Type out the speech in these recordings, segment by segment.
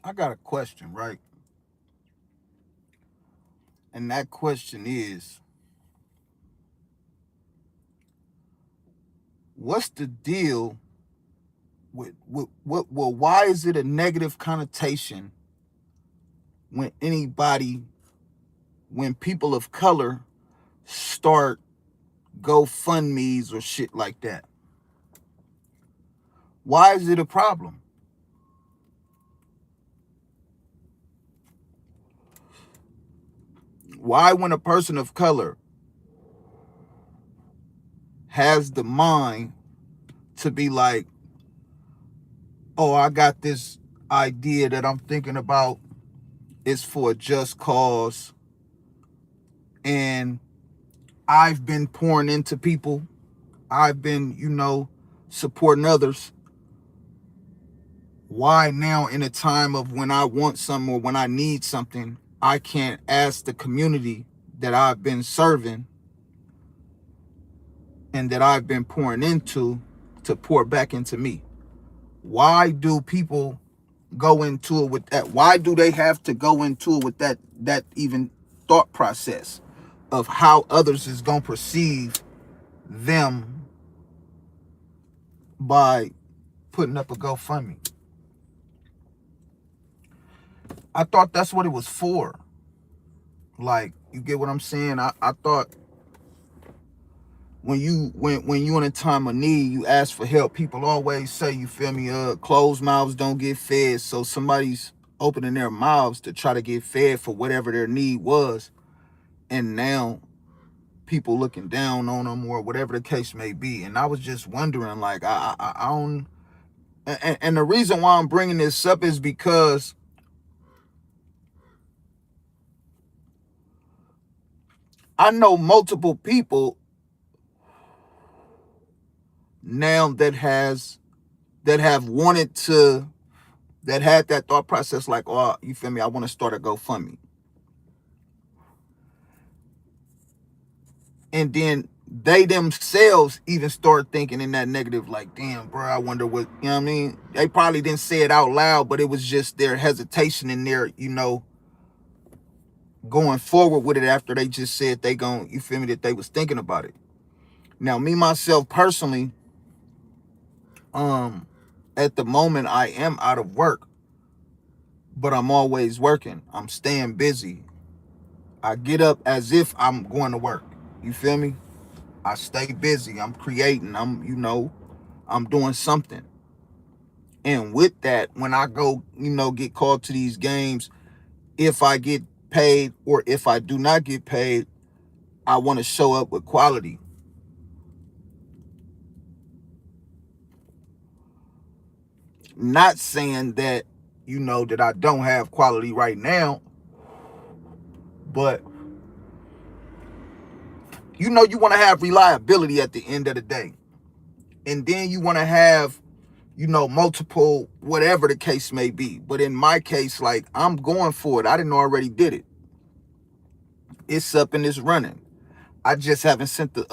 I got a question, right? And that question is, what's the deal well, why is it a negative connotation when when people of color start GoFundMe's or shit like that? Why is it a problem? Why, when a person of color has the mind to be like, oh, I got this idea that I'm thinking about, it's for a just cause, and I've been pouring into people, I've been, supporting others. Why now, in a time of when I want something or when I need something, I can't ask the community that I've been serving and that I've been pouring into to pour back into me? Why do people go into it with that? Why do they have to go into it with that even thought process of how others is gonna perceive them by putting up a GoFundMe? I thought that's what it was for. Like, you get what I'm saying? I thought when you in a time of need, you ask for help. People always say, you feel me, closed mouths don't get fed. So somebody's opening their mouths to try to get fed for whatever their need was. And now people looking down on them or whatever the case may be. And I was just wondering, like, I don't, and the reason why I'm bringing this up is because I know multiple people now that have wanted to, that had that thought process, like, oh, you feel me, I want to start a GoFundMe. And then they themselves even start thinking in that negative, like, damn, bro, I wonder what, you know what I mean? They probably didn't say it out loud, but it was just their hesitation in their, going forward with it after they just said they gon', you feel me, that they was thinking about it. Now, me, myself, personally, um, at the moment, I am out of work, but I'm always working. I'm staying busy. I get up as if I'm going to work. You feel me? I stay busy. I'm creating. I'm doing something. And with that, when I go, get called to these games, if I get paid or if I do not get paid, I want to show up with quality. Not saying that, that I don't have quality right now, but you want to have reliability at the end of the day. And then you want to have, multiple, whatever the case may be. But in my case, like, I'm going for it. I didn't already did it. It's up and it's running. I just haven't sent the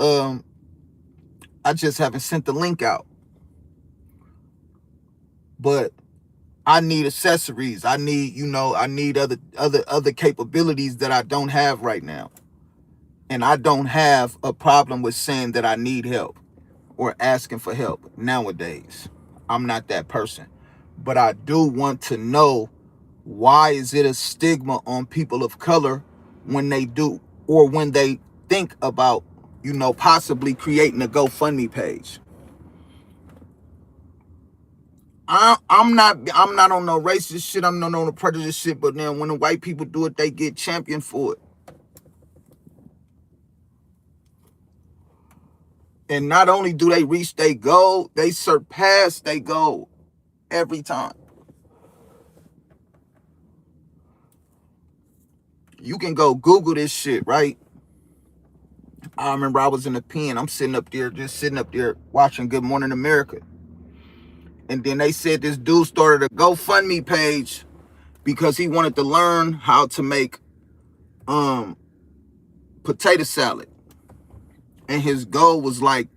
link out. But I need accessories. I need other capabilities that I don't have right now. And I don't have a problem with saying that I need help or asking for help nowadays. I'm not that person. But I do want to know, why is it a stigma on people of color when they do, or when they think about, possibly creating a GoFundMe page? I'm not on no racist shit. I'm not on no prejudice shit. But then when the white people do it, they get championed for it. And not only do they reach their goal, they surpass their goal every time. You can go Google this shit, right? I remember I was in the pen. I'm just sitting up there watching Good Morning America. And then they said this dude started a GoFundMe page because he wanted to learn how to make um potato salad. And his goal was like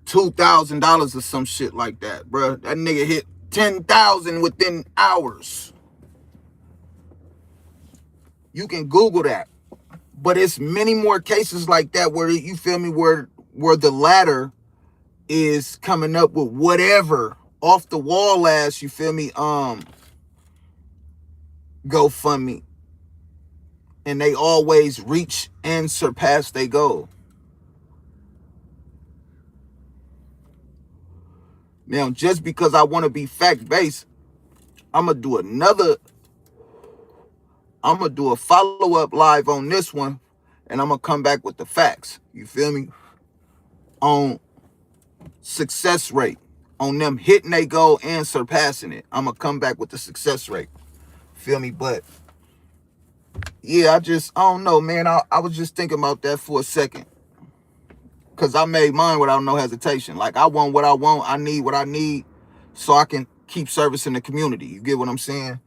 $2,000 or some shit like that, bro. That nigga hit 10,000 within hours. You can Google that. But it's many more cases like that where, you feel me, where the latter is coming up with whatever off the wall ass, you feel me, GoFundMe. And they always reach and surpass their goal. Now, just because I want to be fact-based, I'm going to do a follow-up live on this one, and I'm going to come back with the facts. You feel me? On success rate. On them hitting their goal and surpassing it. I'm going to come back with the success rate. Feel me? But, yeah, I don't know, man. I was just thinking about that for a second. Because I made mine without no hesitation. Like, I want what I want. I need what I need so I can keep servicing the community. You get what I'm saying?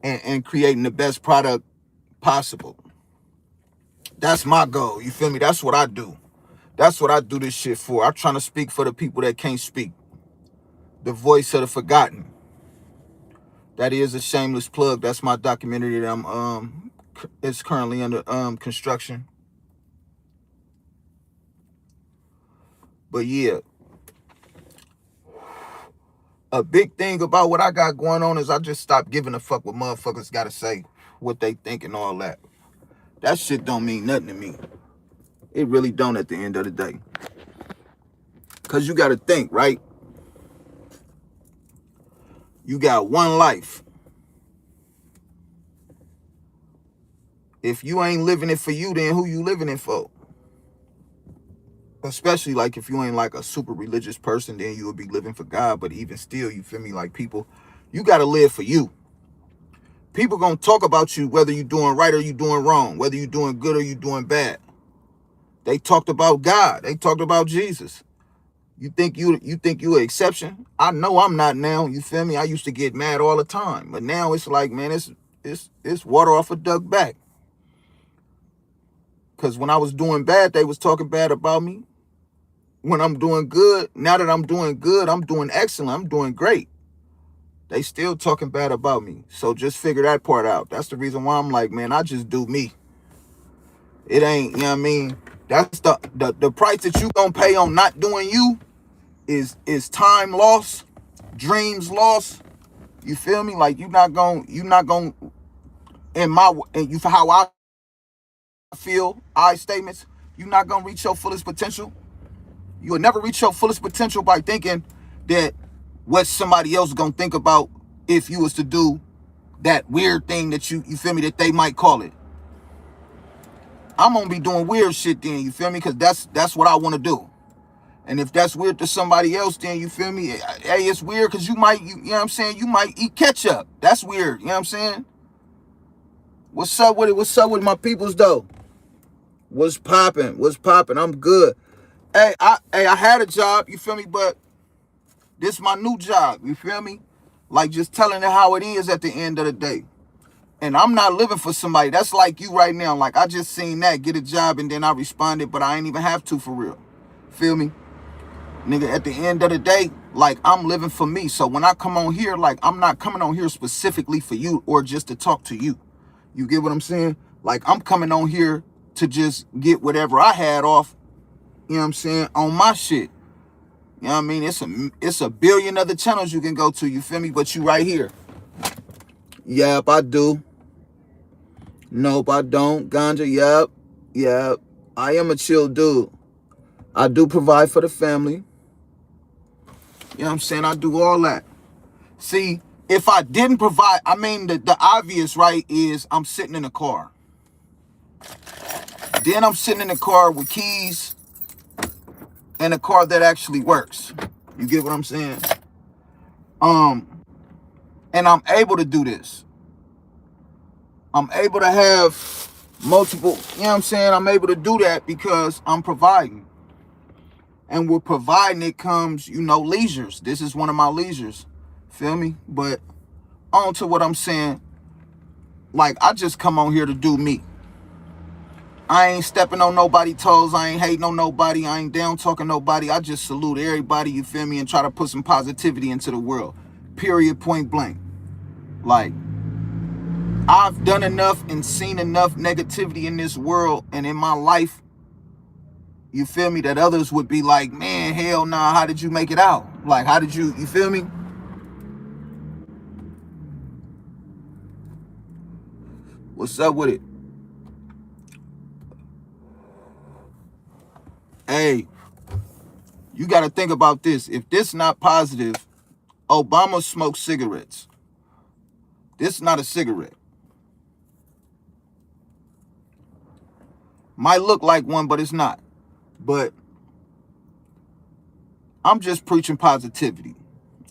And creating the best product possible. That's my goal. You feel me? That's what I do. That's what I do this shit for. I'm trying to speak for the people that can't speak. The voice of the forgotten. That is a shameless plug. That's my documentary that it's currently under construction. But yeah, a big thing about what I got going on is I just stopped giving a fuck what motherfuckers gotta say, what they think and all that. That shit don't mean nothing to me. It really don't at the end of the day. Because you gotta think, right? You got one life. If you ain't living it for you, then who you living it for? Especially like if you ain't like a super religious person, then you would be living for God. But even still, you feel me, like people, you got to live for you. People gonna talk about you whether you doing right or you doing wrong, whether you doing good or you doing bad. They talked about God. They talked about Jesus. You think you an exception? I know I'm not now. You feel me? I used to get mad all the time, but now it's like, man, it's water off a duck back. Because when I was doing bad, they was talking bad about me. When I'm doing good, now that I'm doing good, I'm doing excellent, I'm doing great. They still talking bad about me. So just figure that part out. That's the reason why I'm like, man, I just do me. It ain't, you know what I mean? That's the price that you gonna pay on not doing you is time lost, dreams lost. You feel me? Like you're not gonna in you for how I feel, statements, you're not gonna reach your fullest potential. You will never reach your fullest potential by thinking that what somebody else is gonna think about if you was to do that weird thing that you feel me, that they might call it. I'm gonna be doing weird shit then, you feel me? Because that's what I want to do. And if that's weird to somebody else, then you feel me? Hey, it's weird because you know what I'm saying? You might eat ketchup. That's weird, you know what I'm saying? What's up with it? What's up with my peoples though? What's popping? What's popping? I'm good. Hey, I had a job, you feel me? But this is my new job, you feel me? Like just telling it how it is at the end of the day. And I'm not living for somebody. That's like you right now. Like I just seen that, get a job, and then I responded, but I ain't even have to for real. Feel me? Nigga, at the end of the day, like I'm living for me. So when I come on here, like I'm not coming on here specifically for you or just to talk to you. You get what I'm saying? Like I'm coming on here to just get whatever I had off, you know what I'm saying, on my shit. You know what I mean? It's a billion other channels you can go to, you feel me? But you right here. Yep, I do. Nope, I don't. Ganja, yep. I am a chill dude. I do provide for the family. You know what I'm saying? I do all that. See, if I didn't provide, I mean, the obvious, right, is I'm sitting in a car. Then I'm sitting in a car with keys and a car that actually works. You get what I'm saying? And I'm able to do this. I'm able to have multiple, you know what I'm saying? I'm able to do that because I'm providing. And with providing, it comes, leisures. This is one of my leisures. Feel me? But on to what I'm saying. Like, I just come on here to do me. I ain't stepping on nobody's toes. I ain't hating on nobody. I ain't down talking nobody. I just salute everybody, you feel me, and try to put some positivity into the world. Period, point blank. Like, I've done enough and seen enough negativity in this world and in my life, you feel me, that others would be like, man, hell nah, how did you make it out? Like, how did you feel me? What's up with it? Hey, you got to think about this. If this not positive, Obama smoked cigarettes. This not a cigarette. Might look like one, but it's not. But I'm just preaching positivity.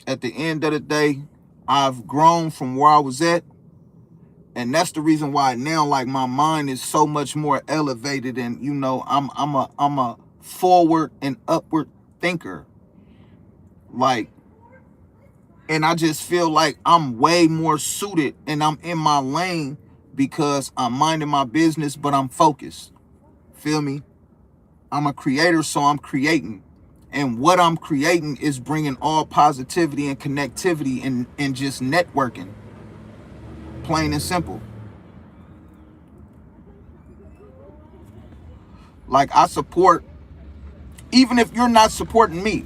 At the end of the day, I've grown from where I was at. And that's the reason why now, like, my mind is so much more elevated, and you know, I'm a forward and upward thinker. Like, and I just feel like I'm way more suited and I'm in my lane because I'm minding my business, but I'm focused. Feel me? I'm a creator, so I'm creating. And what I'm creating is bringing all positivity and connectivity and just networking. Plain and simple. Like, I support, even if you're not supporting me,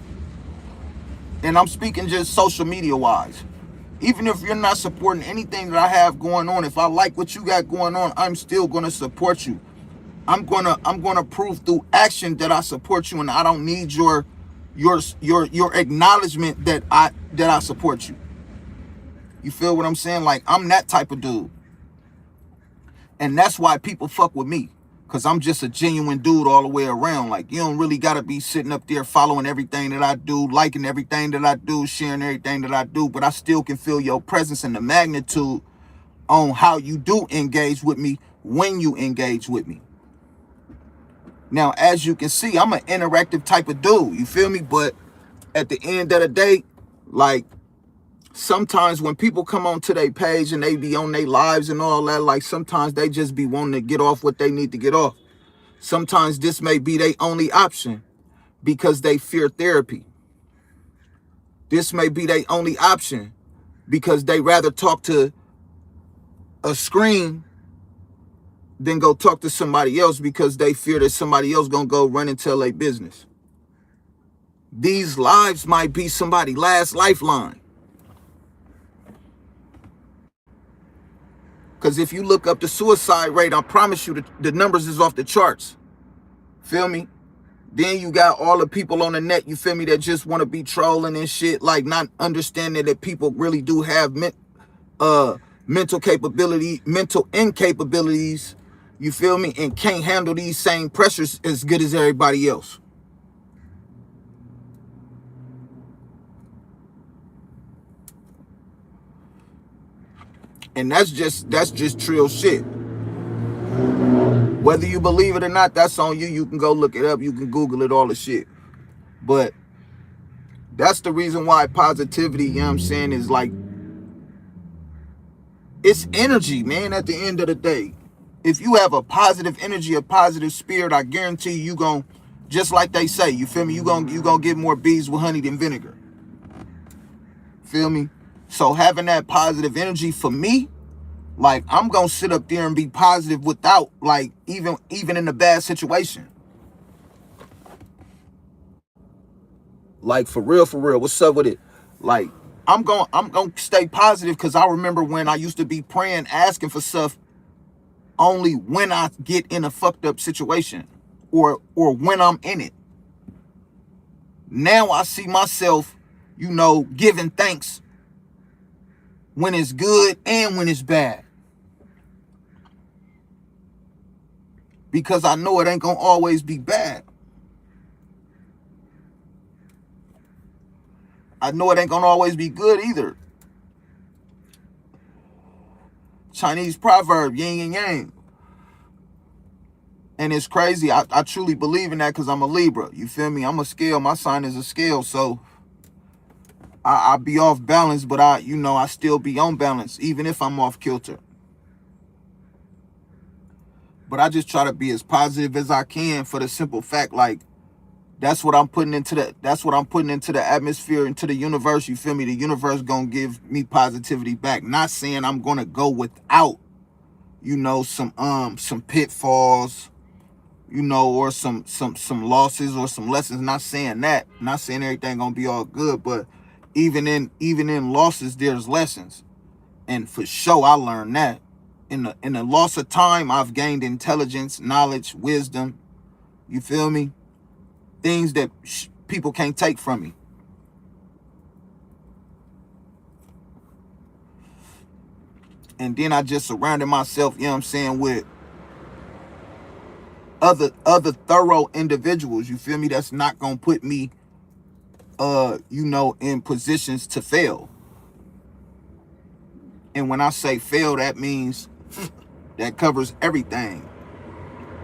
and I'm speaking just social media wise, even if you're not supporting anything that I have going on, if I like what you got going on, I'm still gonna support you. I'm gonna prove through action that I support you, and I don't need your acknowledgement that I support you. You feel what I'm saying? Like, I'm that type of dude. And that's why people fuck with me. Cause I'm just a genuine dude all the way around. Like, you don't really gotta be sitting up there following everything that I do, liking everything that I do, sharing everything that I do, but I still can feel your presence and the magnitude on how you do engage with me when you engage with me. Now, as you can see, I'm an interactive type of dude, you feel me? But at the end of the day, like, sometimes when people come onto their page and they be on their lives and all that, like, sometimes they just be wanting to get off what they need to get off. Sometimes this may be their only option because they fear therapy. This may be their only option because they rather talk to a screen than go talk to somebody else because they fear that somebody else gonna go run and tell their business. These lives might be somebody's last lifeline. Because if you look up the suicide rate, I promise you the numbers is off the charts. Feel me? Then you got all the people on the net, you feel me, that just want to be trolling and shit, like not understanding that people really do have mental incapabilities, you feel me, and can't handle these same pressures as good as everybody else. And that's just trill shit. Whether you believe it or not, that's on you. You can go look it up. You can Google it, all the shit. But that's the reason why positivity, you know what I'm saying, is like, it's energy, man, at the end of the day. If you have a positive energy, a positive spirit, I guarantee you gon', just like they say, you feel me, you gonna get more bees with honey than vinegar. Feel me? So having that positive energy for me, like, I'm gonna sit up there and be positive without, like, even in a bad situation. Like, for real, what's up with it? Like, I'm gonna stay positive because I remember when I used to be praying, asking for stuff only when I get in a fucked up situation or when I'm in it. Now I see myself, you know, giving thanks when it's good and when it's bad. Because I know it ain't gonna always be bad. I know it ain't gonna always be good either. Chinese proverb, yin and yang. And it's crazy. I truly believe in that because I'm a Libra. You feel me? I'm a scale. My sign is a scale. So I be off balance, but I still be on balance, even if I'm off kilter. But I just try to be as positive as I can for the simple fact, like, that's what I'm putting into the atmosphere, into the universe. You feel me? The universe gonna give me positivity back. Not saying I'm gonna go without you know, some pitfalls, you know, or some losses or some lessons. Not saying that, not saying everything gonna be all good, but even in losses there's lessons. And for sure I learned that. In the loss of time, I've gained intelligence, knowledge, wisdom. You feel me? Things that people can't take from me. And then I just surrounded myself, you know what I'm saying, with other thorough individuals, you feel me, that's not gonna put me you know, in positions to fail. And when I say fail, that means that covers everything.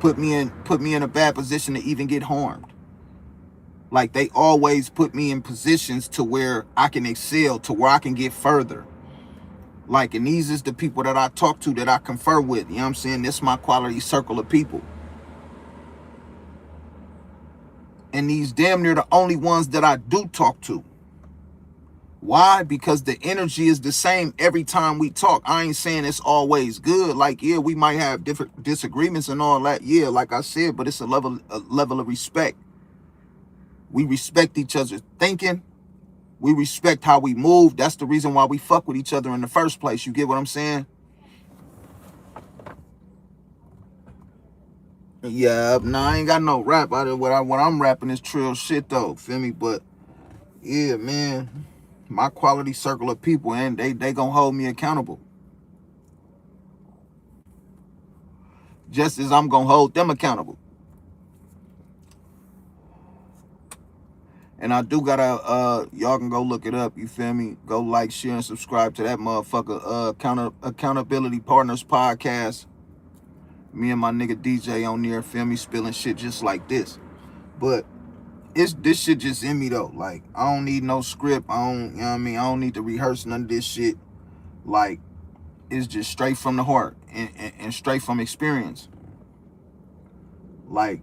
Put me in a bad position to even get harmed. Like, they always put me in positions to where I can excel, to where I can get further. Like, and these is the people that I talk to, that I confer with. You know what I'm saying? This is my quality circle of people. And these damn near the only ones that I do talk to. Why? Because the energy is the same every time we talk. I ain't saying it's always good. Like, yeah, we might have different disagreements and all that. Yeah, like I said, but it's a level of respect. We respect each other's thinking. We respect how we move. That's the reason why we fuck with each other in the first place. You get what I'm saying? Yeah, nah, I ain't got no rap. What I'm rapping is trill shit though. Feel me? But yeah, man, my quality circle of people, and they gonna hold me accountable, just as I'm gonna hold them accountable. And I do gotta y'all can go look it up, you feel me? Go like, share, and subscribe to that motherfucker Accountability Partners podcast. Me and my nigga DJ on there, feel me, spilling shit just like this. But it's this shit just in me though. Like, I don't need no script. I don't, you know what I mean? I don't need to rehearse none of this shit. Like, it's just straight from the heart and straight from experience. Like,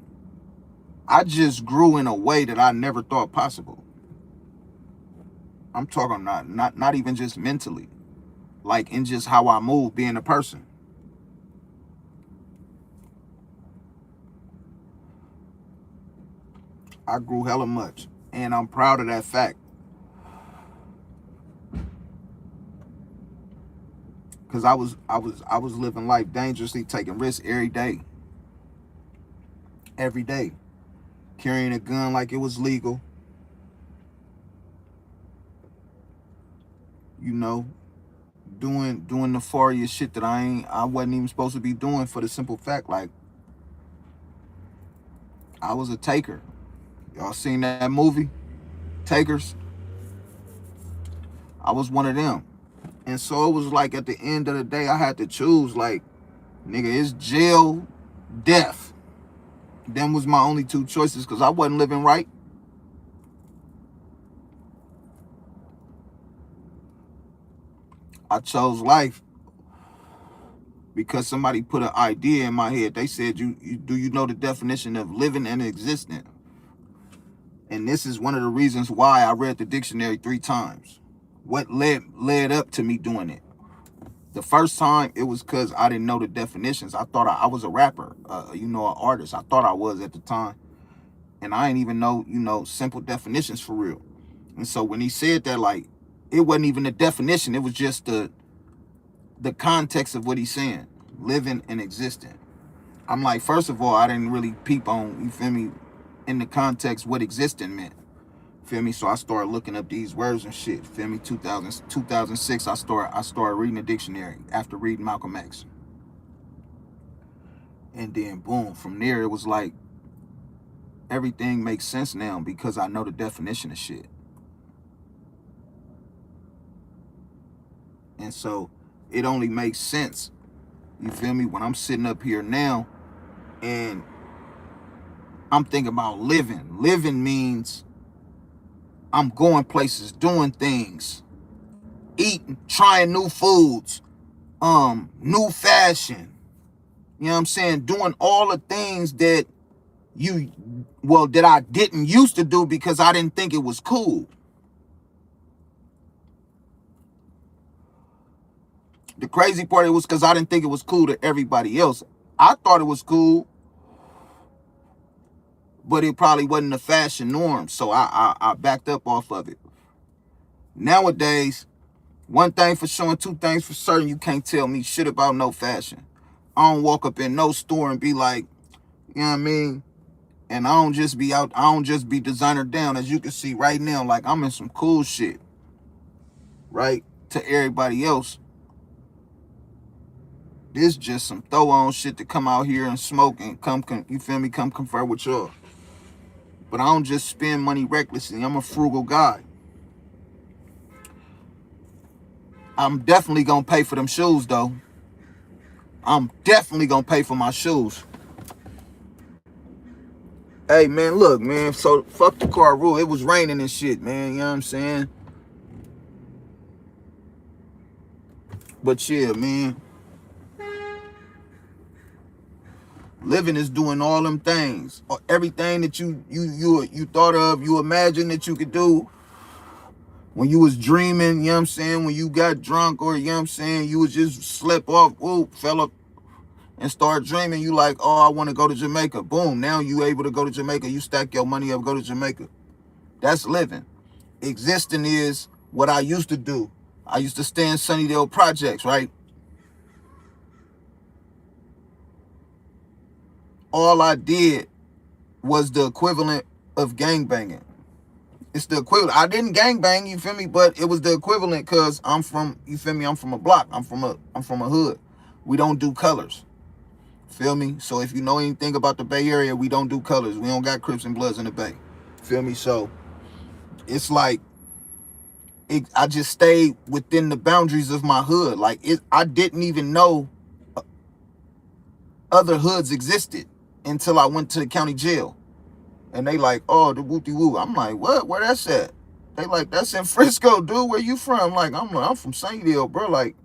I just grew in a way that I never thought possible. I'm talking not even just mentally. Like, in just how I move, being a person. I grew hella much. And I'm proud of that fact. Cause I was living life dangerously, taking risks every day. Every day. Carrying a gun like it was legal. You know, doing nefarious shit that I wasn't even supposed to be doing, for the simple fact, like, I was a taker. Y'all seen that movie, Takers? I was one of them. And so it was like, at the end of the day, I had to choose, like, nigga, it's jail, death. Them was my only two choices, because I wasn't living right. I chose life because somebody put an idea in my head. They said, do you know the definition of living and existing? And this is one of the reasons why I read the dictionary 3 times. What led up to me doing it? The first time, it was because I didn't know the definitions. I thought I was a rapper, you know, an artist. I thought I was at the time. And I didn't even know, you know, simple definitions for real. And so when he said that, like, it wasn't even the definition. It was just the context of what he's saying. Living and existing. I'm like, first of all, I didn't really peep on, you feel me, in the context what existing meant. Feel me? So I started looking up these words and shit. Feel me? 2006, I started reading the dictionary after reading Malcolm X. And then boom, from there it was like, everything makes sense now because I know the definition of shit. And so it only makes sense, you feel me, when I'm sitting up here now and I'm thinking about living. Living means I'm going places, doing things, eating, trying new foods, new fashion. You know what I'm saying? Doing all the things that that I didn't used to do because I didn't think it was cool. The crazy part, it was because I didn't think it was cool to everybody else. I thought it was cool, but it probably wasn't the fashion norm, so I backed up off of it. Nowadays, one thing for sure and two things for certain, you can't tell me shit about no fashion. I don't walk up in no store and be like, you know what I mean? And I don't just be designer down. As you can see right now, like I'm in some cool shit, right? To everybody else, this just some throw on shit to come out here and smoke and you feel me, come confer with y'all. But I don't just spend money recklessly. I'm a frugal guy. I'm definitely gonna pay for them shoes though. I'm definitely gonna pay for my shoes. Hey man, look, man, so fuck the car rule. It was raining and shit, man. You know what I'm saying? But yeah, man. Living is doing all them things. Everything that you thought of, you imagined that you could do when you was dreaming, you know what I'm saying? When you got drunk or, you know what I'm saying, you was just slept off, whoop, fell up and start dreaming. You like, oh, I want to go to Jamaica. Boom, now you able to go to Jamaica. You stack your money up, go to Jamaica. That's living. Existing is what I used to do. I used to stay in Sunnydale Projects, right? All I did was the equivalent of gangbanging. It's the equivalent. I didn't gangbang, you feel me? But it was the equivalent because I'm from, you feel me? I'm from a block. I'm from a hood. We don't do colors. Feel me? So if you know anything about the Bay Area, we don't do colors. We don't got Crips and Bloods in the Bay. Feel me? So it's like I just stayed within the boundaries of my hood. Like I didn't even know other hoods existed until I went to the county jail. And they like, oh, the whoopty woo. I'm like, what? Where that's at? They like, that's in Frisco, dude. Where you from? I'm from Sunnydale, bro. Like,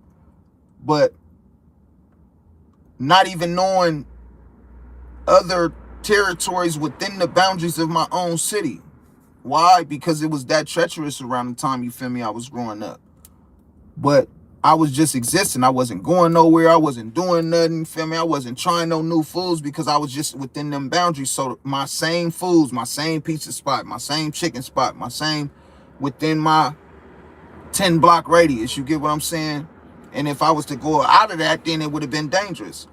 but not even knowing other territories within the boundaries of my own city. Why? Because it was that treacherous around the time, you feel me, I was growing up. But I was just existing. I wasn't going nowhere. I wasn't doing nothing, feel me? I wasn't trying no new foods because I was just within them boundaries. So my same foods, my same pizza spot, my same chicken spot, my same within my 10 block radius. You get what I'm saying? And if I was to go out of that, then it would have been dangerous.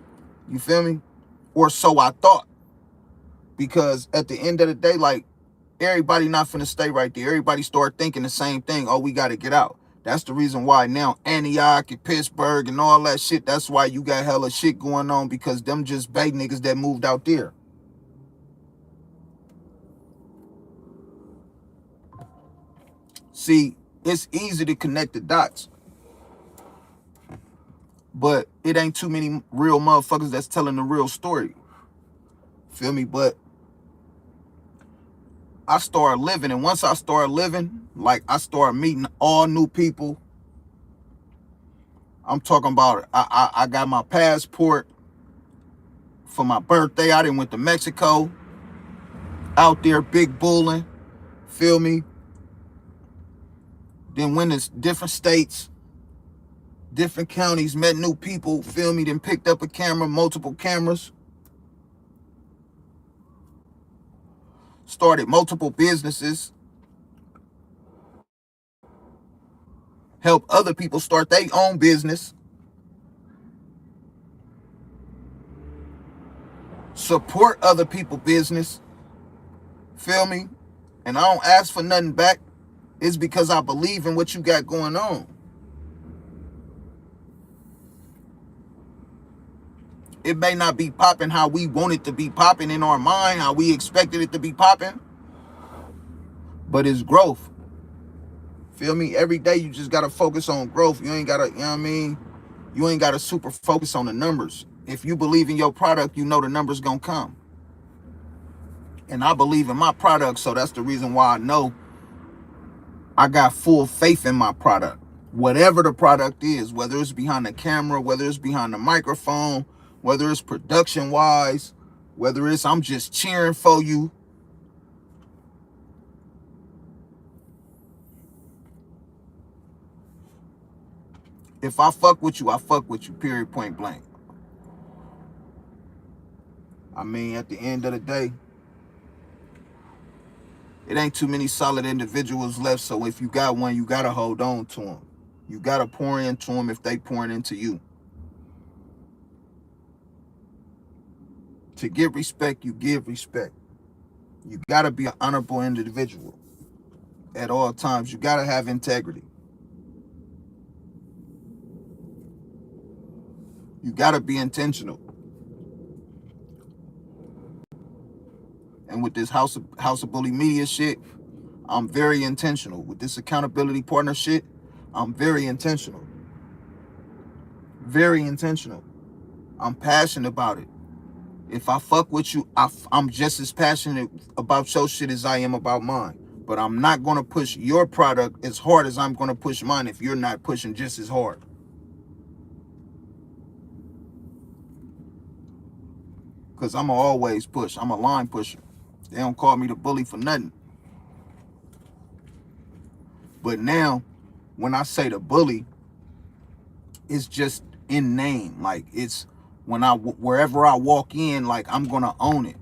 You feel me? Or so I thought. Because at the end of the day, like, everybody not finna stay right there. Everybody start thinking the same thing. Oh, we got to get out. That's the reason why now Antioch and Pittsburgh and all that shit, that's why you got hella shit going on, because them just Bay niggas that moved out there. See, it's easy to connect the dots, but it ain't too many real motherfuckers that's telling the real story. Feel me? But I started living, and once I started living, like, I started meeting all new people. I'm talking about, I got my passport for my birthday. I done went to Mexico, out there big bulling, feel me? Then went to different states, different counties, met new people, feel me? Then picked up a camera, multiple cameras. Started multiple businesses. Help other people start their own business. Support other people's business. Feel me? And I don't ask for nothing back. It's because I believe in what you got going on. It may not be popping how we want it to be popping in our mind, how we expected it to be popping, but it's growth. Feel me? Every day you just got to focus on growth. You ain't got to, you know what I mean? You ain't got to super focus on the numbers. If you believe in your product, you know the numbers going to come. And I believe in my product, so that's the reason why I know I got full faith in my product. Whatever the product is, whether it's behind the camera, whether it's behind the microphone, whether it's production-wise, whether it's I'm just cheering for you. If I fuck with you, I fuck with you, period, point blank. I mean, at the end of the day, it ain't too many solid individuals left, so if you got one, you gotta hold on to them. You gotta pour into them if they pouring into you. To get respect, you give respect. You gotta be an honorable individual at all times. You gotta have integrity. You gotta be intentional. And with this House of Bully Media shit, I'm very intentional. With this accountability partnership, I'm very intentional. Very intentional. I'm passionate about it. If I fuck with you, I'm just as passionate about your shit as I am about mine. But I'm not going to push your product as hard as I'm going to push mine if you're not pushing just as hard. Because I'm always push. I'm a line pusher. They don't call me the bully for nothing. But now, when I say the bully, it's just in name. Like, it's wherever I walk in, like, I'm going to own it.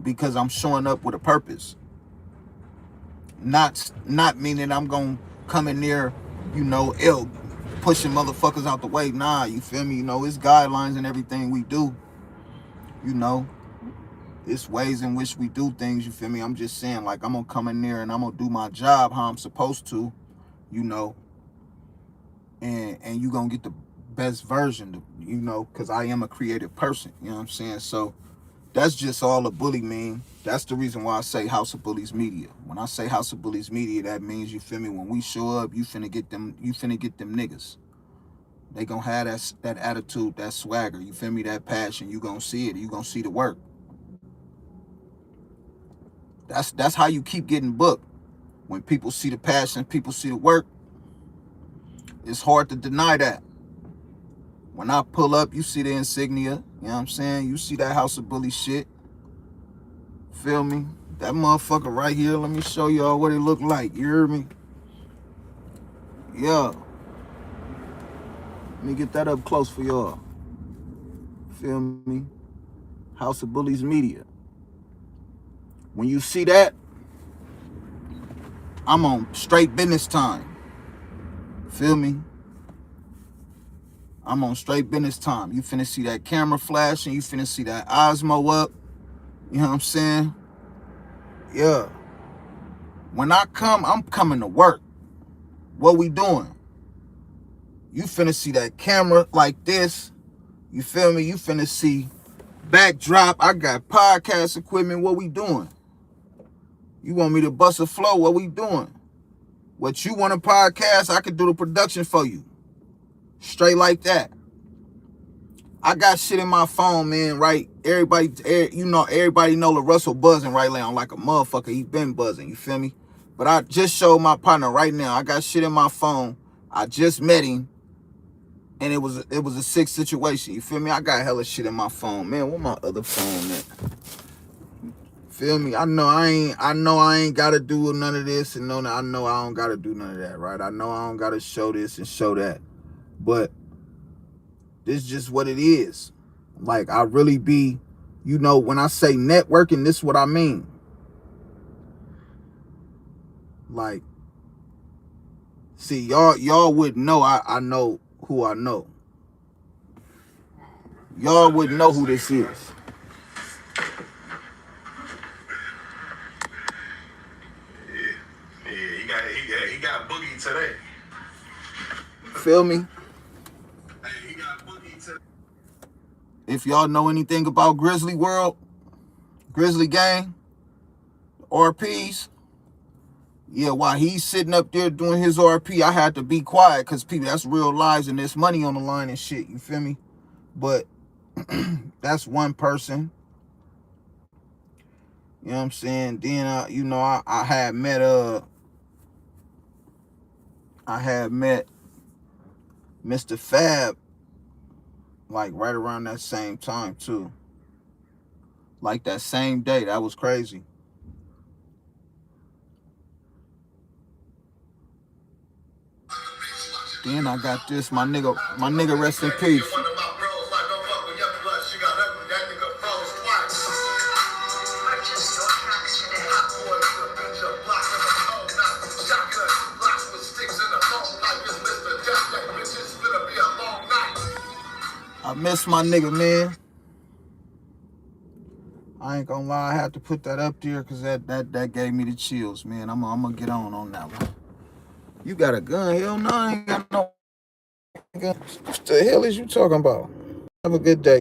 Because I'm showing up with a purpose. Not meaning I'm going to come in there, pushing motherfuckers out the way. Nah, you feel me? It's guidelines and everything we do. It's ways in which we do things, you feel me? I'm just saying, like, I'm going to come in there and I'm going to do my job how I'm supposed to, and you going to get the best version, because I am a creative person, you know what I'm saying? So that's just all a bully mean. That's the reason why I say House of Bullies Media. When I say House of Bullies Media, that means, you feel me, when we show up, you finna get them niggas. They gonna have that attitude, that swagger, you feel me, that passion. You gonna see it. You gonna see the work. That's how you keep getting booked. When people see the passion, people see the work, it's hard to deny that. When I pull up, you see the insignia, you know what I'm saying? You see that House of Bully shit. Feel me? That motherfucker right here, let me show y'all what it look like. You hear me? Yeah. Let me get that up close for y'all. Feel me? House of Bullies Media. When you see that, I'm on straight business time. Feel me? I'm on straight business time. You finna see that camera flashing. You finna see that Osmo up. You know what I'm saying? Yeah. When I come, I'm coming to work. What we doing? You finna see that camera like this. You feel me? You finna see backdrop. I got podcast equipment. What we doing? You want me to bust a flow? What we doing? What you want a podcast? I can do the production for you. Straight like that. I got shit in my phone, man, right? Everybody know the Russell buzzing right now like a motherfucker. He been buzzing, you feel me? But I just showed my partner right now. I got shit in my phone. I just met him. And it was a sick situation. You feel me? I got hella shit in my phone. Man, where my other phone at? Feel me? I know I ain't gotta do none of this, and I know I don't gotta do none of that, right? I know I don't gotta show this and show that. But this is just what it is. Like, I really be, when I say networking, this is what I mean. Like, see, y'all wouldn't know I know who I know. Y'all wouldn't know who this is. Yeah, he got Boogie today. Feel me? He got Boogie today. If y'all know anything about Grizzly World, Grizzly Gang, RPs, yeah, while he's sitting up there doing his RP, I had to be quiet because people, that's real lives and there's money on the line and shit, you feel me? But that's one person. You know what I'm saying? Then I had met Mr. Fab like right around that same time too. Like that same day. That was crazy. Then I got this, my nigga rest in peace. I miss my nigga, man. I ain't gonna lie, I had to put that up there because that gave me the chills, man. I'm gonna get on that one. You got a gun? Hell no, I ain't got no gun. What the hell is you talking about? Have a good day.